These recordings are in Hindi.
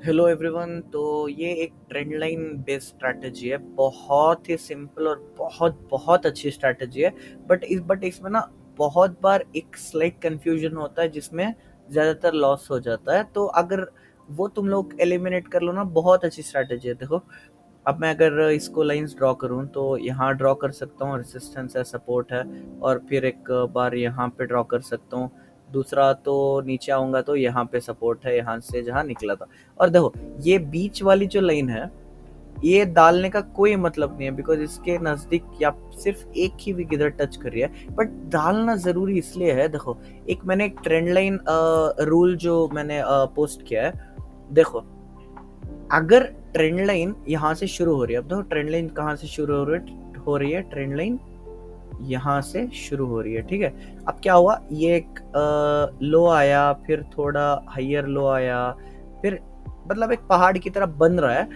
Hello everyone. तो ये एक ट्रेंड लाइन बेस्ड स्ट्रैटेजी है। बहुत ही सिंपल और बहुत बहुत अच्छी स्ट्रैटेजी है। बट इसमें ना बहुत बार एक स्लाइट कंफ्यूजन होता है जिसमें ज़्यादातर लॉस हो जाता है। तो अगर वो तुम लोग एलिमिनेट कर लो ना, बहुत अच्छी स्ट्रैटेजी है। देखो, अब मैं अगर इसको लाइंस ड्रॉ करूँ तो यहाँ ड्रॉ कर सकता हूँ, रेसिस्टेंस है, सपोर्ट है, और फिर एक बार यहाँ पे ड्रॉ कर सकता हूँ। दूसरा तो नीचे आऊँगा तो यहाँ पे सपोर्ट है, यहाँ से जहाँ निकला था। और देखो, ये बीच वाली जो लाइन है, ये डालने का कोई मतलब नहीं है, बिकॉज इसके नज़दीक या सिर्फ एक ही विक इधर टच कर रही है। बट डालना ज़रूरी इसलिए है, देखो, एक मैंने एक ट्रेंड लाइन रूल जो मैंने पोस्ट किया है। देखो, अगर ट्रेंड लाइन यहाँ से शुरू हो रही है, अब देखो ट्रेंड लाइन कहाँ से शुरू हो रही है, ट्रेंड लाइन यहाँ से शुरू हो रही है, ठीक है। अब क्या हुआ, ये एक लो आया, फिर थोड़ा हाइयर लो आया, फिर मतलब एक पहाड़ की तरह बन रहा है,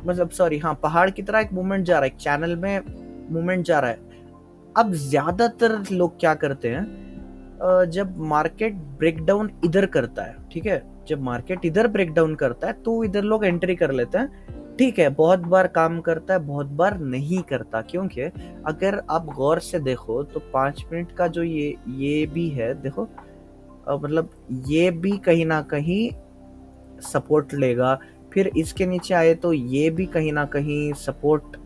मतलब सॉरी, हाँ, पहाड़ की तरह एक मूवमेंट जा रहा है, एक चैनल में मूवमेंट जा रहा है। अब ज्यादातर लोग क्या करते हैं, जब मार्केट ब्रेकडाउन इधर करता है, ठीक है, जब मार्केट इधर ब्रेकडाउन करता है तो इधर लोग एंट्री कर लेते हैं। ठीक है, बहुत बार काम करता है, बहुत बार नहीं करता, क्योंकि अगर आप गौर से देखो तो 5 मिनट का जो ये भी है, देखो, मतलब ये भी कहीं ना कहीं सपोर्ट लेगा। फिर इसके नीचे आए तो ये भी कहीं ना कहीं सपोर्ट,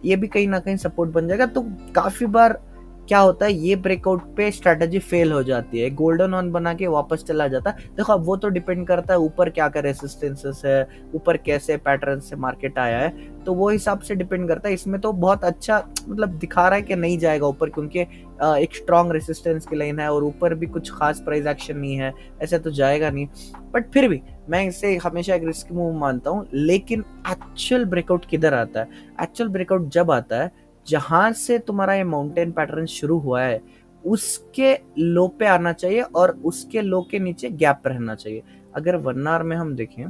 ये भी कहीं ना कहीं सपोर्ट बन जाएगा। तो काफी बार क्या होता है, ये ब्रेकआउट पे स्ट्रेटजी फेल हो जाती है, गोल्डन ऑन बना के वापस चला जाता है। देखो, अब वो तो डिपेंड करता है ऊपर क्या क्या रेसिस्टेंसेस है, ऊपर कैसे पैटर्न से मार्केट आया है, तो वो हिसाब से डिपेंड करता है। इसमें तो बहुत अच्छा मतलब दिखा रहा है कि नहीं जाएगा ऊपर, क्योंकि एक स्ट्रॉन्ग रेसिस्टेंस की लाइन है और ऊपर भी कुछ खास प्राइस एक्शन नहीं है, ऐसे तो जाएगा नहीं। बट फिर भी मैं इसे हमेशा एक रिस्क मूव मानता हूँ। लेकिन एक्चुअल ब्रेकआउट किधर आता है? एक्चुअल ब्रेकआउट जब आता है जहां से तुम्हारा ये माउंटेन पैटर्न शुरू हुआ है, उसके लो पे आना चाहिए और उसके लो के नीचे गैप रहना चाहिए। अगर 1 आवर में हम देखें,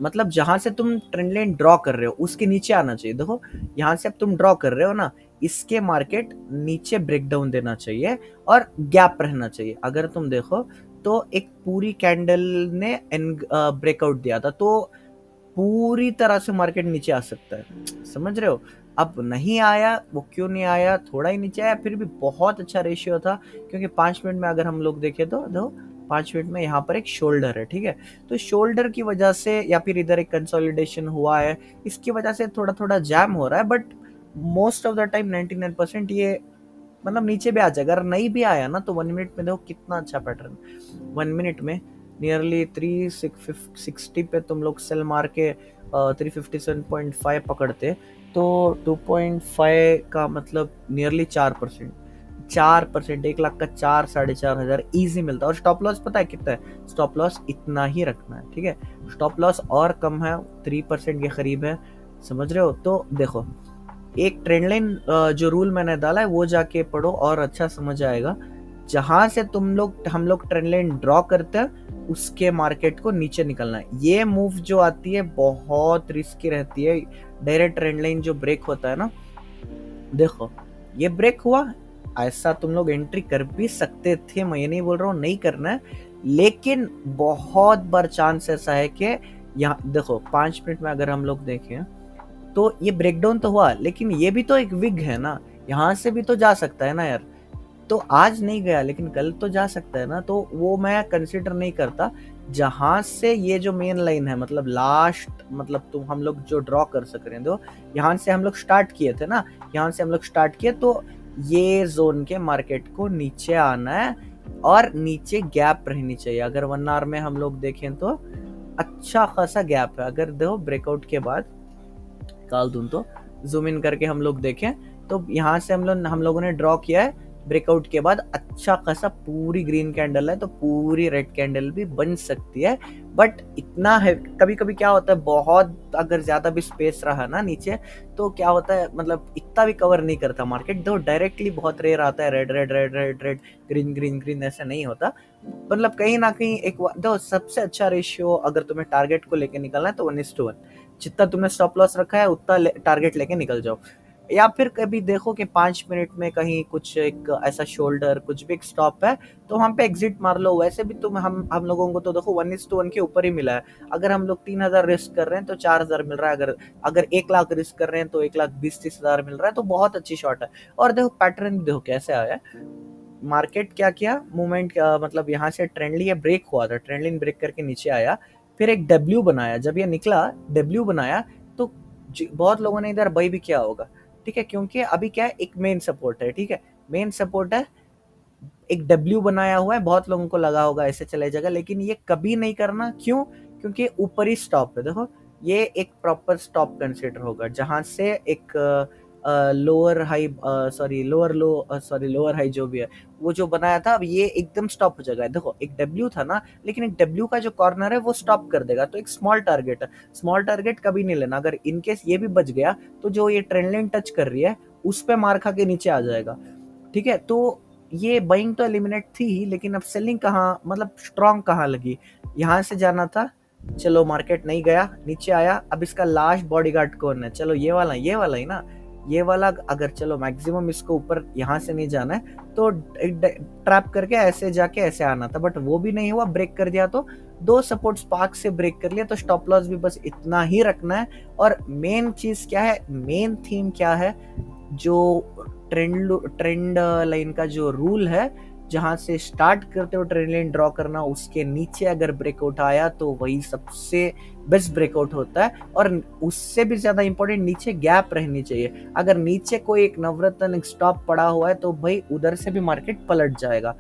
मतलब जहां से तुम ट्रेंड लाइन ड्रॉ कर रहे हो उसके नीचे आना चाहिए। देखो, यहां से अब तुम ड्रॉ कर रहे हो ना, इसके मार्केट नीचे ब्रेकडाउन देना चाहिए और गैप रहना चाहिए। अगर तुम देखो तो एक पूरी कैंडल ने ब्रेकआउट दिया था, तो पूरी तरह से मार्केट नीचे आ सकता है, समझ रहे हो? अब नहीं आया, वो क्यों नहीं आया? थोड़ा ही नीचे आया, फिर भी बहुत अच्छा रेशियो था, क्योंकि 5 मिनट में अगर हम लोग देखें तो दो 5 मिनट में यहाँ पर एक शोल्डर है, ठीक है। तो शोल्डर की वजह से या फिर इधर एक कंसोलिडेशन हुआ है, इसकी वजह से थोड़ा थोड़ा जैम हो रहा है। But most of the time 99% ये मतलब नीचे भी आ जाएगा। अगर नहीं भी आया ना तो 1 मिनट में देखो कितना अच्छा पैटर्न, 1 मिनट में नियरली 360 पे तुम लोग सेल मार के 357.5 पकड़ते, तो 2.5 का मतलब नियरली 4%। 4%, 1 लाख का 4-4.5 हज़ार ईजी मिलता है। और स्टॉप लॉस पता है कितना है? स्टॉप लॉस इतना ही रखना है, ठीक है। स्टॉप लॉस और कम है, 3% के करीब है, समझ रहे हो? तो देखो, एक ट्रेंड लाइन जो रूल मैंने डाला है वो जाके पढ़ो और अच्छा समझ आएगा। जहां से हम लोग ट्रेंड लाइन ड्रॉ करते हैं उसके मार्केट को नीचे निकलना है। ये मूव जो आती है बहुत रिस्की रहती है। डायरेक्ट ट्रेंड लाइन जो ब्रेक होता है ना, देखो, ये ब्रेक हुआ, ऐसा तुम लोग एंट्री कर भी सकते थे, मैं ये नहीं बोल रहा हूँ नहीं करना है, लेकिन बहुत बार चांस ऐसा है कि यहाँ देखो 5 मिनट में अगर हम लोग देखें तो ये ब्रेकडाउन तो हुआ, लेकिन ये भी तो एक विग है ना, यहाँ से भी तो जा सकता है ना यार। तो आज नहीं गया लेकिन कल तो जा सकता है ना, तो वो मैं कंसिडर नहीं करता। जहां से ये जो मेन लाइन है, मतलब लास्ट, मतलब तुम हम लोग जो ड्रॉ कर सक रहे हो, यहाँ से हम लोग स्टार्ट किए थे ना, यहाँ से हम लोग स्टार्ट किए, तो ये जोन के मार्केट को नीचे आना है और नीचे गैप रहनी चाहिए। अगर 1 आवर में हम लोग देखें तो अच्छा खासा गैप है। अगर देखो ब्रेकआउट के बाद निकाल दूं तो जूम इन करके हम लोग देखें तो यहाँ से हम लोगों ने ड्रॉ किया है। ब्रेकआउट के बाद अच्छा खासा पूरी ग्रीन कैंडल है, तो पूरी रेड कैंडल भी बन सकती है। बट इतना है, कभी कभी क्या होता है, बहुत अगर ज्यादा भी स्पेस रहा ना नीचे, तो क्या होता है, मतलब इतना भी कवर नहीं करता मार्केट। दो डायरेक्टली बहुत रेयर आता है, red red red red red, green green green, ऐसा नहीं होता। मतलब कहीं ना कहीं एक दो सबसे अच्छा रेशियो अगर तुम्हें टारगेट को लेके निकलना है तो 1:1। जितना तुमने स्टॉप लॉस रखा है उतना टारगेट लेके निकल जाओ। या फिर कभी देखो कि 5 मिनट में कहीं कुछ एक ऐसा शोल्डर कुछ भी एक स्टॉप है, तो वहां पे एग्जिट मार लो। वैसे भी तुम हम लोगों को तो देखो 1:1 के ऊपर ही मिला है। अगर हम लोग 3,000 रिस्क कर रहे हैं तो 4,000 मिल रहा है। अगर अगर 1 लाख रिस्क कर रहे हैं तो 1,20,30,000 मिल रहा है, तो बहुत अच्छी शॉट है। और देखो पैटर्न देखो कैसे आया है। मार्केट क्या किया, मूवमेंट मतलब यहाँ से ट्रेंड लिया, ब्रेक हुआ था, ट्रेंड लाइन ब्रेक करके नीचे आया, फिर एक डब्ल्यू बनाया। जब ये निकला डब्ल्यू बनाया, तो बहुत लोगों ने इधर बाई भी किया होगा, ठीक है, क्योंकि अभी क्या है, एक मेन सपोर्ट है, ठीक है, मेन सपोर्ट है, एक डब्ल्यू बनाया हुआ है, बहुत लोगों को लगा होगा ऐसे चले जाएगा, लेकिन ये कभी नहीं करना। क्यों? क्योंकि ऊपर ही स्टॉप है। देखो ये एक प्रॉपर स्टॉप कंसीडर होगा, जहां से एक लोअर हाई, सॉरी लोअर लो, सॉरी लोअर हाई जो भी है, वो जो बनाया था, अब ये एकदम स्टॉप हो जाएगा। देखो एक डब्ल्यू था ना, लेकिन एक डब्ल्यू का जो कॉर्नर है वो स्टॉप कर देगा, तो एक स्मॉल टारगेट है। स्मॉल टारगेट कभी नहीं लेना। अगर इनकेस ये भी बच गया, तो जो ये ट्रेंड लाइन टच कर रही है उस पे मार खा के नीचे आ जाएगा, ठीक है। तो ये बाइंग तो एलिमिनेट थी ही, लेकिन अब सेलिंग कहाँ, मतलब स्ट्रॉन्ग कहाँ लगी? यहाँ से जाना था, चलो मार्केट नहीं गया, नीचे आया। अब इसका लास्ट बॉडीगार्ड कौन है? चलो ये वाला ही ना, ये वाला। अगर चलो मैक्सिमम इसको ऊपर यहाँ से नहीं जाना है, तो ट्रैप करके ऐसे जाके ऐसे आना था, बट वो भी नहीं हुआ, ब्रेक कर दिया। तो दो सपोर्ट स्पार्क से ब्रेक कर लिया, तो स्टॉप लॉस भी बस इतना ही रखना है। और मेन चीज क्या है, मेन थीम क्या है, जो ट्रेंड लाइन का जो रूल है, जहां से स्टार्ट करते हो ट्रेंड लाइन ड्रॉ करना, उसके नीचे अगर ब्रेकआउट आया तो वही सबसे बेस्ट ब्रेकआउट होता है। और उससे भी ज्यादा इंपॉर्टेंट नीचे गैप रहनी चाहिए। अगर नीचे कोई एक नवरत्न एक स्टॉप पड़ा हुआ है, तो भाई उधर से भी मार्केट पलट जाएगा।